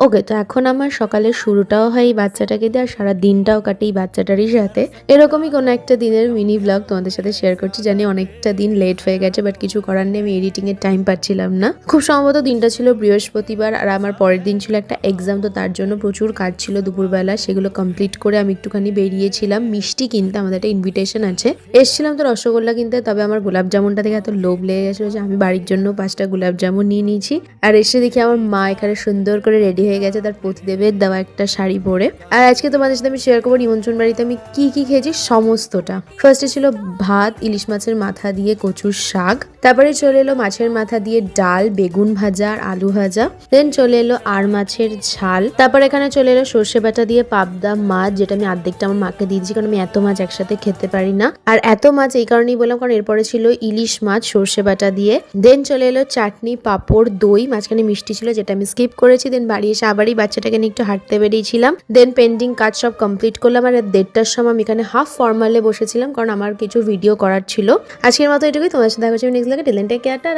ওকে, তো এখন আমার সকালের শুরুটাও হয় এই বাচ্চাটাকে দিয়ে আর সারা দিনটাও কাটে এই বাচ্চাটারই সাথে। এরকমই কোনো একটা দিনের মিনি ব্লগ তোমাদের সাথে শেয়ার করছি। জানি অনেকটা দিন লেট হয়ে গেছে, বাট কিছু করার নেই, আমি এডিটিং এর টাইম পাচ্ছিলাম না। খুব সম্ভবত দিনটা ছিল বৃহস্পতিবার আর আমার পরের দিন ছিল একটা এক্সাম, তো তার জন্য প্রচুর কাজ ছিল দুপুরবেলা। সেগুলো কমপ্লিট করে আমি একটুখানি বেরিয়েছিলাম মিষ্টি কিনতে, আমাদের একটা ইনভিটেশন আছে। এসছিলাম তো রসগোল্লা কিনতে, তবে আমার গোলাপ জামুনটা দেখে এত লোভ লেগে গেছিলো যে আমি বাড়ির জন্য 5টা গোলাপ জামুন নিয়ে নিয়েছি। আর এসে দেখি আমার মা এখানে সুন্দর করে রেডি হয়ে গেছে তার পতিদেবের দেওয়া একটা শাড়ি পরে। আর আজকে তোমাদের সাথে আমি শেয়ার করবো নিমন্ত্রণ বাড়িতে আমি কি কি খেয়েছি সমস্তটা। ফার্স্টে ছিল ভাত, ইলিশ মাছের মাথা দিয়ে কচুর শাক, তারপরে চলে এলো মাছের মাথা দিয়ে ডাল, বেগুন ভাজা আর আলু ভাজা, দেন চলে এলো আর মাছের ঝাল, তারপর এখানে চলে এলো সর্ষে বাটা দিয়ে পাবদা মাছ, যেটা আমি অর্ধেকটা আমার মাকে দিয়ে দিয়েছি কারণ আমি এত মাছ একসাথে খেতে পারি না। আর এত মাছ এই কারণেই বললাম কারণ এরপরে ছিল ইলিশ মাছ সর্ষে বাটা দিয়ে, দেন চলে এলো চাটনি, পাঁপড়, দই, মাঝখানে মিষ্টি ছিল যেটা আমি স্কিপ করেছি। দেন বাড়ি এসে আবারই বাচ্চাটাকে নিয়ে একটু হাঁটতে বেরিয়েছিলাম। দেন পেন্ডিং কাজ সব কমপ্লিট করলাম আর 1:30টার সময় আমি এখানে হাফ ফর্মালে বসেছিলাম কারণ আমার কিছু ভিডিও করার ছিল। আজকের মতো এটুকুই, তোমার সাথে দেখা হচ্ছে নেক্সট লাগে। টেলেন্টে কেয়ারটা।